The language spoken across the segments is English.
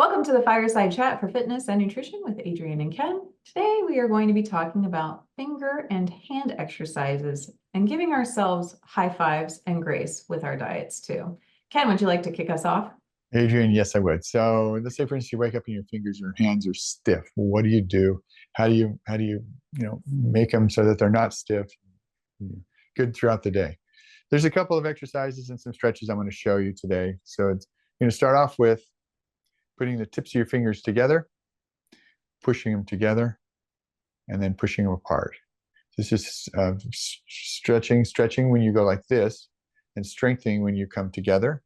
Welcome to the Fireside Chat for Fitness and Nutrition with Adrienne and Ken. Today we are going to be talking about finger and hand exercises and giving ourselves high fives and grace with our diets too. Ken, would you like to kick us off? Adrienne, yes, I would. So let's say, for instance, you wake up and your fingers, your hands are stiff. What do? How do you make them so that they're not stiff? Good throughout the day. There's a couple of exercises and some stretches I'm going to show you today. So it's going to start off with putting the tips of your fingers together, pushing them together, and then pushing them apart. This is stretching when you go like this, and strengthening when you come together.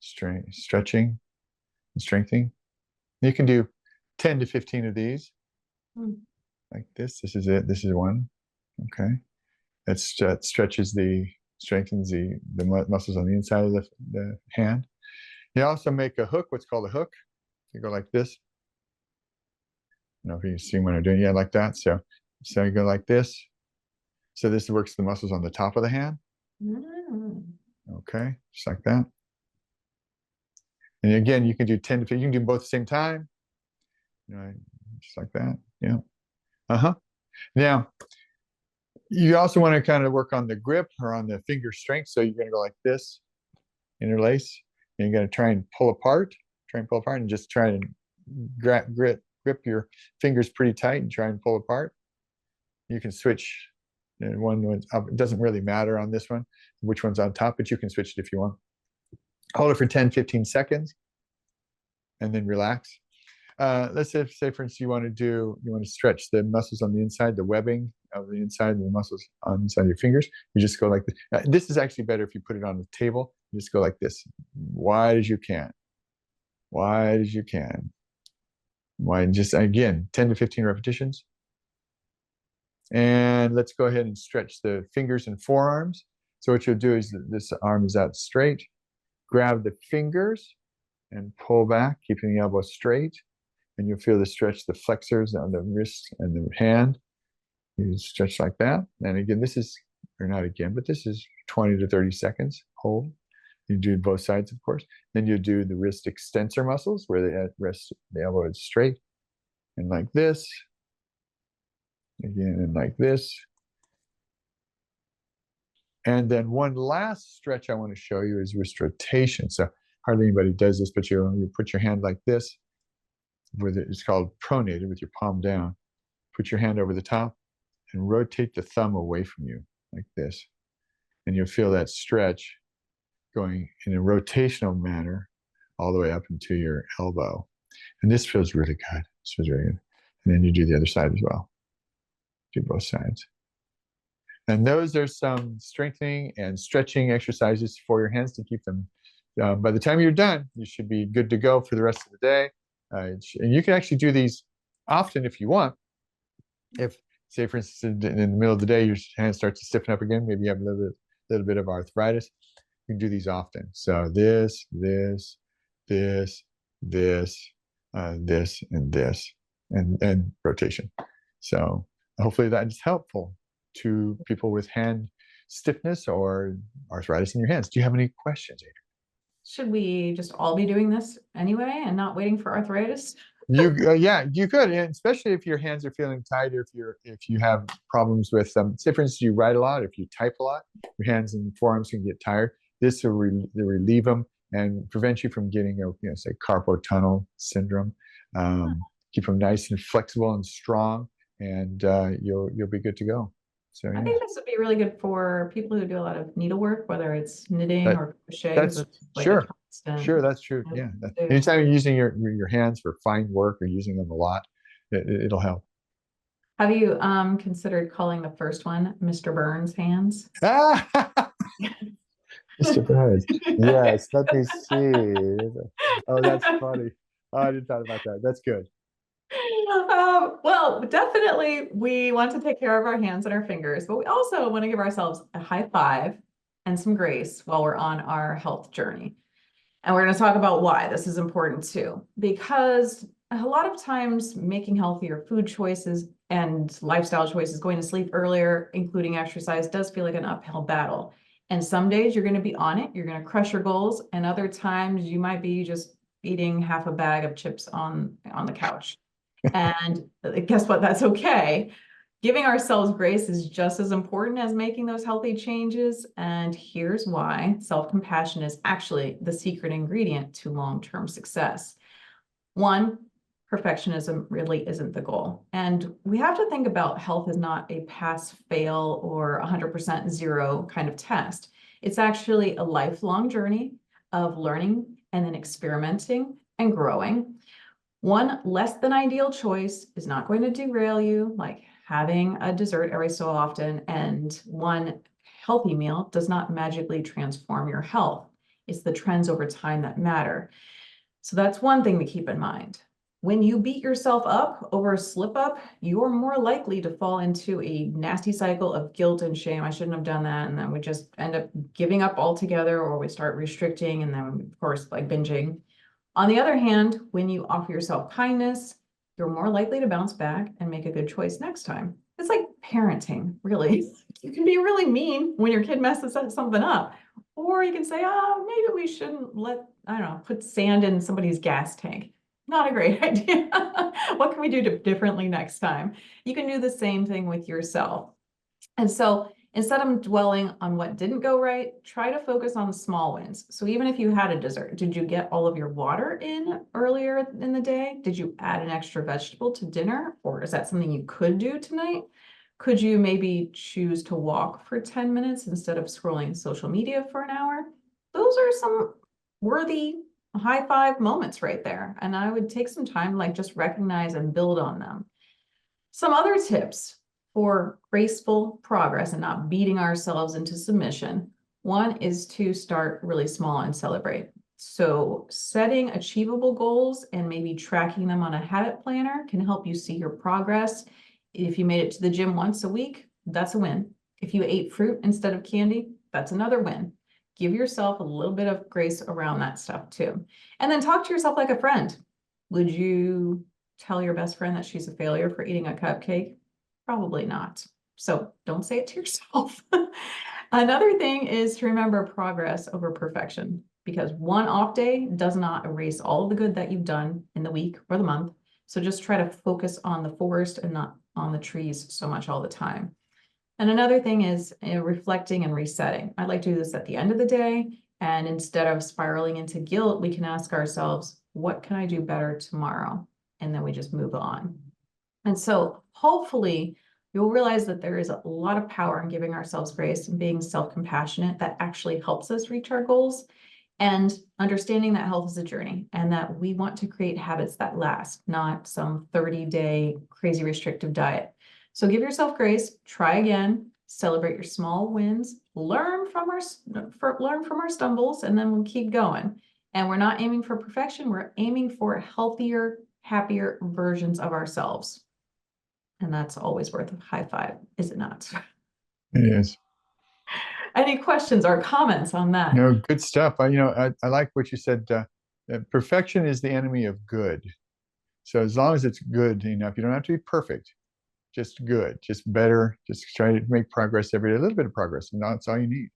Stretching and strengthening. You can do 10 to 15 of these, like this. This is it. This is one. Okay. That strengthens the muscles on the inside of the hand. You also make a hook, what's called a hook. You go like this. I don't know if you can see what I'm doing. Yeah, like that. So you go like this. So this works the muscles on the top of the hand. Okay, just like that. And again, you can do 10 to 15. You can do both at the same time. Just like that. Yeah. Now, you also want to kind of work on the grip or on the finger strength. So you're going to go like this, interlace. And you're going to try and pull apart, and just try and grip your fingers pretty tight and try and pull apart. You can switch. One up. It doesn't really matter on this one, which one's on top, but you can switch it if you want. Hold it for 10, 15 seconds, and then relax. Let's say, for instance, you want to stretch the muscles on the inside, the webbing of the inside of the muscles on the inside of your fingers. You just go like this. This is actually better if you put it on the table. You just go like this, wide as you can. Wide as you can. Wide, just again, 10 to 15 repetitions. And let's go ahead and stretch the fingers and forearms. So what you'll do is this arm is out straight. Grab the fingers and pull back, keeping the elbow straight. And you'll feel the stretch, the flexors on the wrist and the hand. You stretch like that. And again, this is 20 to 30 seconds. Hold. You do both sides, of course. Then you do the wrist extensor muscles where the elbow is straight. And like this. Again, and like this. And then one last stretch I want to show you is wrist rotation. So hardly anybody does this, but you put your hand like this. It's called pronated, with your palm down. Put your hand over the top and rotate the thumb away from you like this. And you'll feel that stretch going in a rotational manner all the way up into your elbow. And this feels really good. This feels really good. And then you do the other side as well. Do both sides. And those are some strengthening and stretching exercises for your hands to keep them. By the time you're done, you should be good to go for the rest of the day. And you can actually do these often if you want. If, say, for instance, in the middle of the day, your hand starts to stiffen up again, maybe you have a little bit of arthritis, you can do these often. So this, and rotation. So hopefully that is helpful to people with hand stiffness or arthritis in your hands. Do you have any questions, Adrienne? Should we just all be doing this anyway and not waiting for arthritis? Yeah, you could, and especially if your hands are feeling tight, or if you have problems with say, for instance, you write a lot, if you type a lot, your hands and forearms can get tired. This will relieve them and prevent you from getting say carpal tunnel syndrome. Keep them nice and flexible and strong, and you'll be good to go. So yeah. I think this would be really good for people who do a lot of needlework, whether it's knitting or crochet. That's like sure. Sure, that's true. Yeah. Anytime you're using your hands for fine work or using them a lot, it'll help. Have you considered calling the first one Mr. Burns hands? Mr. Burns. Yes, let me see. Oh, that's funny. Oh, I didn't thought about that. That's good. Well, definitely we want to take care of our hands and our fingers, but we also want to give ourselves a high five and some grace while we're on our health journey. And we're going to talk about why this is important too, because a lot of times making healthier food choices and lifestyle choices, going to sleep earlier, including exercise, does feel like an uphill battle. And some days you're going to be on it, you're going to crush your goals, and other times you might be just eating half a bag of chips on the couch. And guess what? That's okay. Giving ourselves grace is just as important as making those healthy changes. And here's why self-compassion is actually the secret ingredient to long-term success. One, perfectionism really isn't the goal. And we have to think about health as not a pass, fail, or 100% zero kind of test. It's actually a lifelong journey of learning and then experimenting and growing. One less than ideal choice is not going to derail you, like having a dessert every so often, and one healthy meal does not magically transform your health. It's the trends over time that matter. So that's one thing to keep in mind. When you beat yourself up over a slip up, you're more likely to fall into a nasty cycle of guilt and shame. I shouldn't have done that. And then we just end up giving up altogether, or we start restricting and then, of course, like binging. On the other hand, when you offer yourself kindness, you're more likely to bounce back and make a good choice next time. It's like parenting, really. You can be really mean when your kid messes something up. Or you can say, oh, maybe we shouldn't I don't know, put sand in somebody's gas tank. Not a great idea. What can we do differently next time? You can do the same thing with yourself. And so instead of dwelling on what didn't go right, try to focus on small wins. So even if you had a dessert, did you get all of your water in earlier in the day? Did you add an extra vegetable to dinner? Or is that something you could do tonight? Could you maybe choose to walk for 10 minutes instead of scrolling social media for an hour? Those are some worthy high five moments right there. And I would take some time, like just recognize and build on them. Some other tips for graceful progress and not beating ourselves into submission. One is to start really small and celebrate. So setting achievable goals and maybe tracking them on a habit planner can help you see your progress. If you made it to the gym once a week, that's a win. If you ate fruit instead of candy, that's another win. Give yourself a little bit of grace around that stuff too. And then talk to yourself like a friend. Would you tell your best friend that she's a failure for eating a cupcake? Probably not. So don't say it to yourself. Another thing is to remember progress over perfection, because one off day does not erase all of the good that you've done in the week or the month. So just try to focus on the forest and not on the trees so much all the time. And another thing is reflecting and resetting. I like to do this at the end of the day. And instead of spiraling into guilt, we can ask ourselves, what can I do better tomorrow? And then we just move on. And so hopefully you'll realize that there is a lot of power in giving ourselves grace and being self-compassionate that actually helps us reach our goals, and understanding that health is a journey and that we want to create habits that last, not some 30-day crazy restrictive diet. So give yourself grace, try again, celebrate your small wins, learn from our stumbles, and then we'll keep going. And we're not aiming for perfection, we're aiming for healthier, happier versions of ourselves. And that's always worth a high five, is it not? It is. Any questions or comments on that? No, good stuff. I like what you said. Perfection is the enemy of good. So as long as it's good enough, you don't have to be perfect, just good, just better, just try to make progress every day, a little bit of progress, and that's all you need.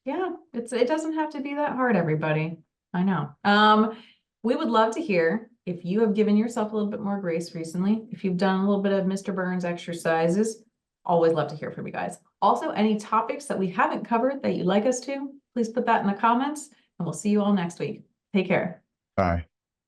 Yeah, it doesn't have to be that hard, everybody. I know. We would love to hear if you have given yourself a little bit more grace recently, if you've done a little bit of Mr. Burns exercises. Always love to hear from you guys. Also, any topics that we haven't covered that you'd like us to, please put that in the comments, and we'll see you all next week. Take care. Bye.